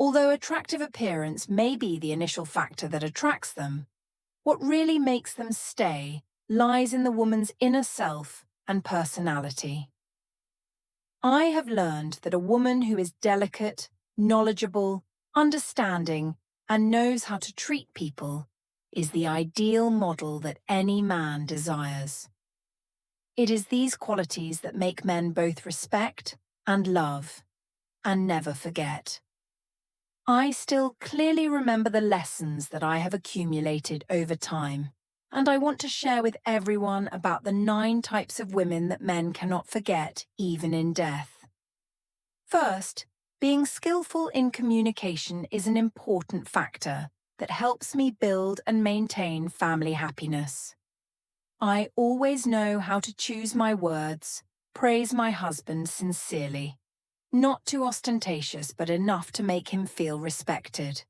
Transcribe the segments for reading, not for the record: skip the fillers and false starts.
Although attractive appearance may be the initial factor that attracts them, what really makes them stay lies in the woman's inner self and personality. I have learned that a woman who is delicate, knowledgeable, understanding, and knows how to treat people is the ideal model that any man desires. It is these qualities that make men both respect and love, and never forget. I still clearly remember the lessons that I have accumulated over time, and I want to share with everyone about the 9 types of women that men cannot forget, even in death. First, being skillful in communication is an important factor that helps me build and maintain family happiness. I always know how to choose my words, praise my husband sincerely. Not too ostentatious, but enough to make him feel respected.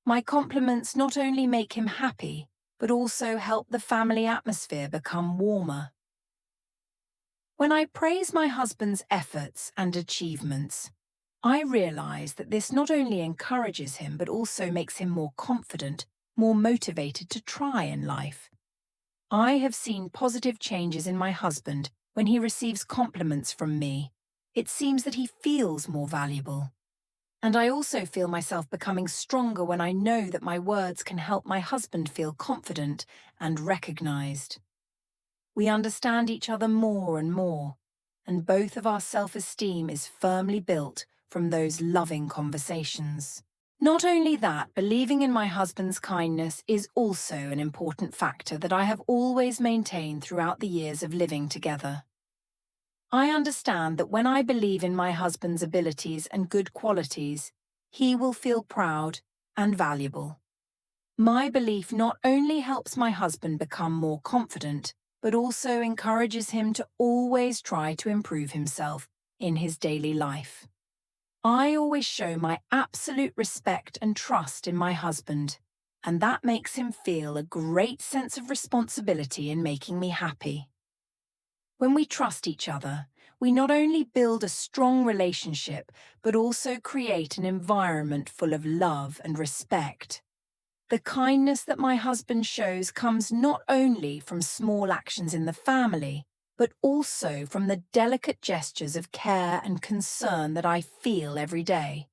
My compliments not only make him happy, but also help the family atmosphere become warmer. When I praise my husband's efforts and achievements, I realize that this not only encourages him, but also makes him more confident, more motivated to try in life. I have seen positive changes in my husband when he receives compliments from me. It seems that he feels more valuable. And I also feel myself becoming stronger when I know that my words can help my husband feel confident and recognized. We understand each other more and more, and both of our self-esteem is firmly built from those loving conversations. Not only that, believing in my husband's kindness is also an important factor that I have always maintained throughout the years of living together. I understand that when I believe in my husband's abilities and good qualities, he will feel proud and valuable. My belief not only helps my husband become more confident, but also encourages him to always try to improve himself in his daily life. I always show my absolute respect and trust in my husband, and that makes him feel a great sense of responsibility in making me happy. When we trust each other, we not only build a strong relationship, but also create an environment full of love and respect. The kindness that my husband shows comes not only from small actions in the family, but also from the delicate gestures of care and concern that I feel every day.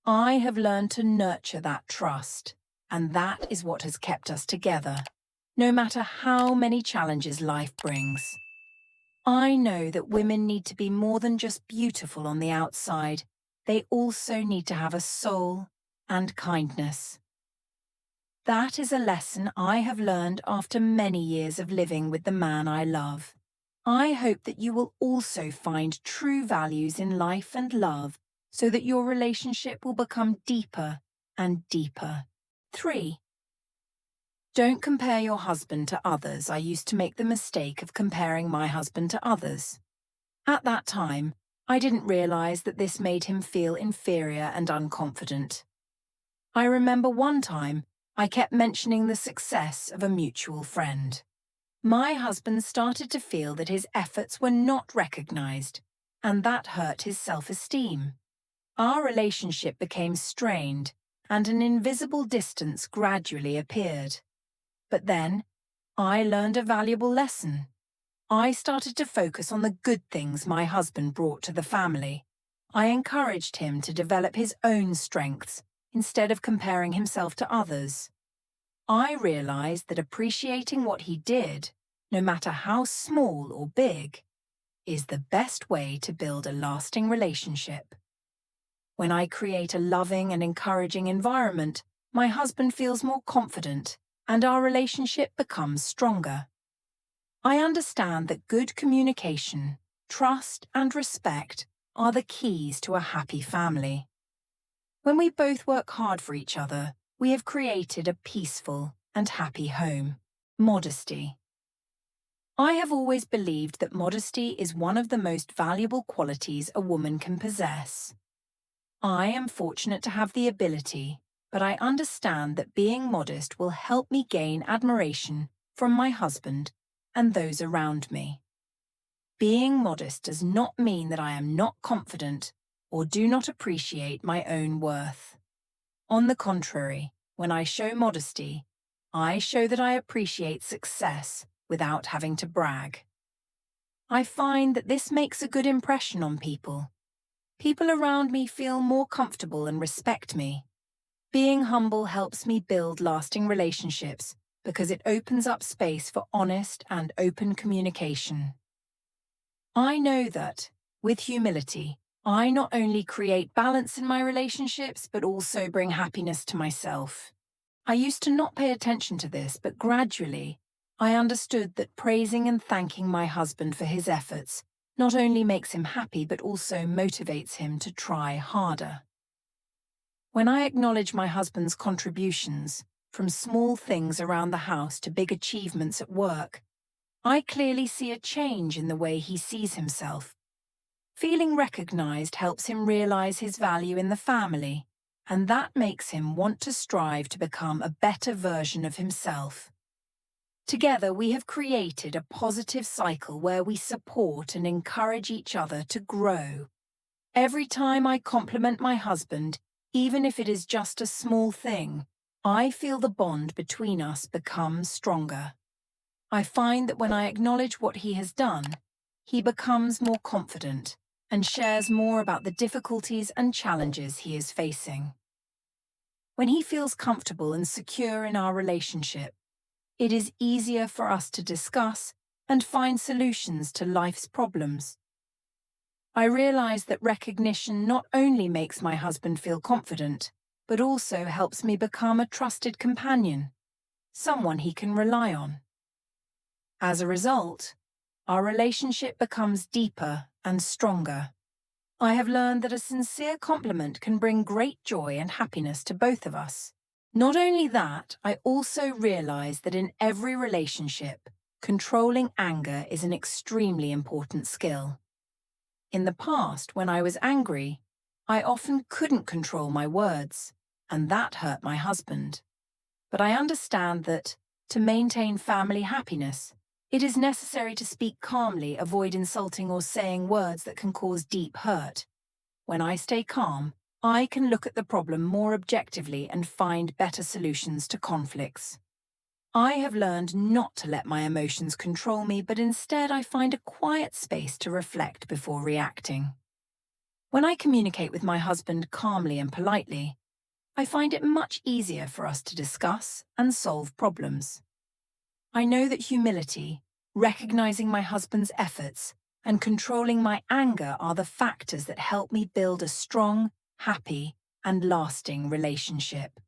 I have learned to nurture that trust, and that is what has kept us together, no matter how many challenges life brings. I know that women need to be more than just beautiful on the outside. They also need to have a soul and kindness. That is a lesson I have learned after many years of living with the man I love. I hope that you will also find true values in life and love so that your relationship will become deeper and deeper. 3. Don't compare your husband to others. I used to make the mistake of comparing my husband to others. At that time, I didn't realize that this made him feel inferior and unconfident. I remember one time, I kept mentioning the success of a mutual friend. My husband started to feel that his efforts were not recognized, and that hurt his self-esteem. Our relationship became strained, and an invisible distance gradually appeared. But then, I learned a valuable lesson. I started to focus on the good things my husband brought to the family. I encouraged him to develop his own strengths instead of comparing himself to others. I realized that appreciating what he did, no matter how small or big, is the best way to build a lasting relationship. When I create a loving and encouraging environment, my husband feels more confident, and our relationship becomes stronger. I understand that good communication, trust, and respect are the keys to a happy family. When we both work hard for each other, we have created a peaceful and happy home. Modesty. I have always believed that modesty is one of the most valuable qualities a woman can possess. I am fortunate to have the ability, but I understand that being modest will help me gain admiration from my husband and those around me. Being modest does not mean that I am not confident or do not appreciate my own worth. On the contrary, when I show modesty, I show that I appreciate success without having to brag. I find that this makes a good impression on people. People around me feel more comfortable and respect me. Being humble helps me build lasting relationships because it opens up space for honest and open communication. I know that, with humility, I not only create balance in my relationships but also bring happiness to myself. I used to not pay attention to this, but gradually, I understood that praising and thanking my husband for his efforts not only makes him happy but also motivates him to try harder. When I acknowledge my husband's contributions, from small things around the house to big achievements at work, I clearly see a change in the way he sees himself. Feeling recognized helps him realize his value in the family, and that makes him want to strive to become a better version of himself. Together, we have created a positive cycle where we support and encourage each other to grow. Every time I compliment my husband, even if it is just a small thing, I feel the bond between us become stronger. I find that when I acknowledge what he has done, he becomes more confident and shares more about the difficulties and challenges he is facing. When he feels comfortable and secure in our relationship, it is easier for us to discuss and find solutions to life's problems. I realize that recognition not only makes my husband feel confident, but also helps me become a trusted companion, someone he can rely on. As a result, our relationship becomes deeper and stronger. I have learned that a sincere compliment can bring great joy and happiness to both of us. Not only that, I also realize that in every relationship, controlling anger is an extremely important skill. In the past, when I was angry, I often couldn't control my words, and that hurt my husband. But I understand that, to maintain family happiness, it is necessary to speak calmly, avoid insulting or saying words that can cause deep hurt. When I stay calm, I can look at the problem more objectively and find better solutions to conflicts. I have learned not to let my emotions control me, but instead I find a quiet space to reflect before reacting. When I communicate with my husband calmly and politely, I find it much easier for us to discuss and solve problems. I know that humility, recognizing my husband's efforts, and controlling my anger are the factors that help me build a strong, happy, and lasting relationship.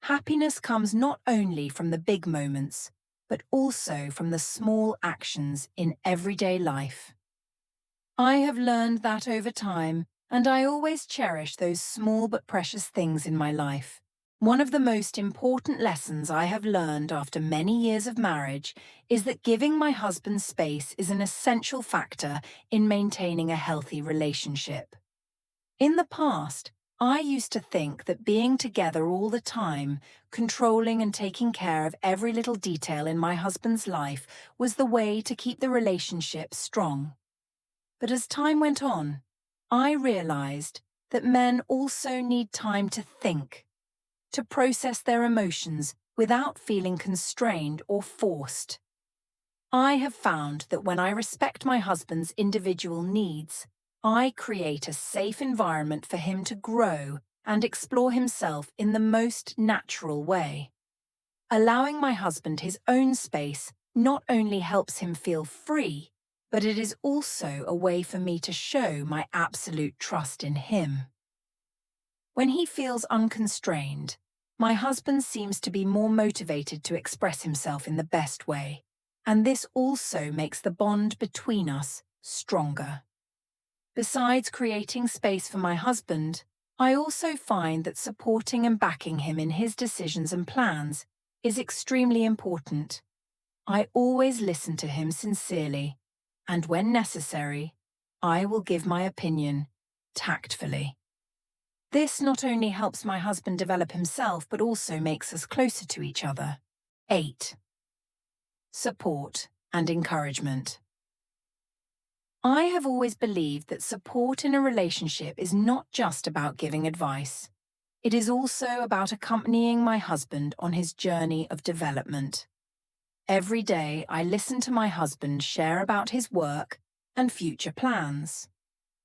Happiness comes not only from the big moments, but also from the small actions in everyday life. I have learned that over time, and I always cherish those small but precious things in my life. One of the most important lessons I have learned after many years of marriage is that giving my husband space is an essential factor in maintaining a healthy relationship. In the past, I used to think that being together all the time, controlling and taking care of every little detail in my husband's life was the way to keep the relationship strong. But as time went on, I realized that men also need time to think, to process their emotions without feeling constrained or forced. I have found that when I respect my husband's individual needs, I create a safe environment for him to grow and explore himself in the most natural way. Allowing my husband his own space not only helps him feel free, but it is also a way for me to show my absolute trust in him. When he feels unconstrained, my husband seems to be more motivated to express himself in the best way, and this also makes the bond between us stronger. Besides creating space for my husband, I also find that supporting and backing him in his decisions and plans is extremely important. I always listen to him sincerely, and when necessary, I will give my opinion tactfully. This not only helps my husband develop himself, but also makes us closer to each other. 8. Support and encouragement. I have always believed that support in a relationship is not just about giving advice. It is also about accompanying my husband on his journey of development. Every day, I listen to my husband share about his work and future plans.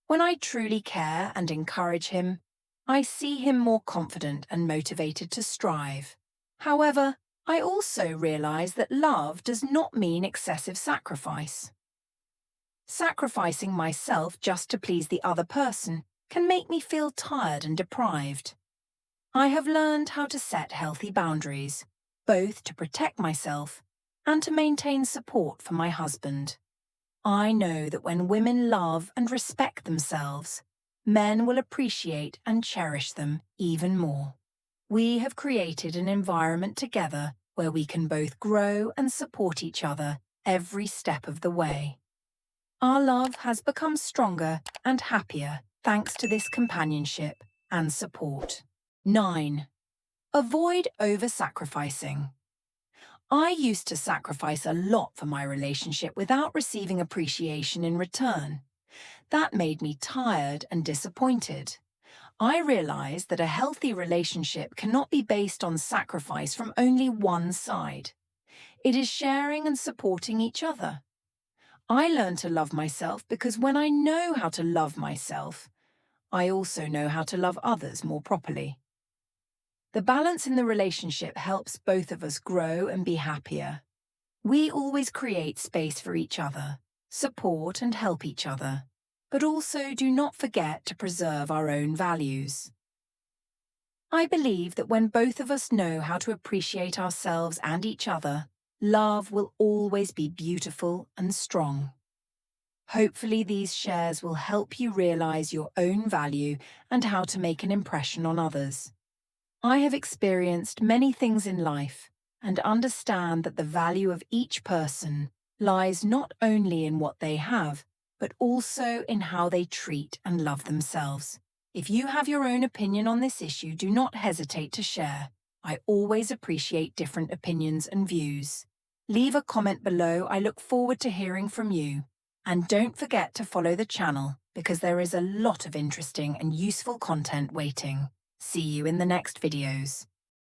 When I truly care and encourage him, I see him more confident and motivated to strive. However, I also realize that love does not mean excessive sacrifice. Sacrificing myself just to please the other person can make me feel tired and deprived. I have learned how to set healthy boundaries, both to protect myself and to maintain support for my husband. I know that when women love and respect themselves, men will appreciate and cherish them even more. We have created an environment together where we can both grow and support each other every step of the way. Our love has become stronger and happier thanks to this companionship and support. 9. Avoid over-sacrificing. I used to sacrifice a lot for my relationship without receiving appreciation in return. That made me tired and disappointed. I realized that a healthy relationship cannot be based on sacrifice from only one side. It is sharing and supporting each other. I learned to love myself because when I know how to love myself, I also know how to love others more properly. The balance in the relationship helps both of us grow and be happier. We always create space for each other, support and help each other, but also do not forget to preserve our own values. I believe that when both of us know how to appreciate ourselves and each other, love will always be beautiful and strong. Hopefully these shares will help you realize your own value and how to make an impression on others. I have experienced many things in life and understand that the value of each person lies not only in what they have, but also in how they treat and love themselves. If you have your own opinion on this issue, do not hesitate to share. I always appreciate different opinions and views. Leave a comment below. I look forward to hearing from you. And don't forget to follow the channel because there is a lot of interesting and useful content waiting. See you in the next videos.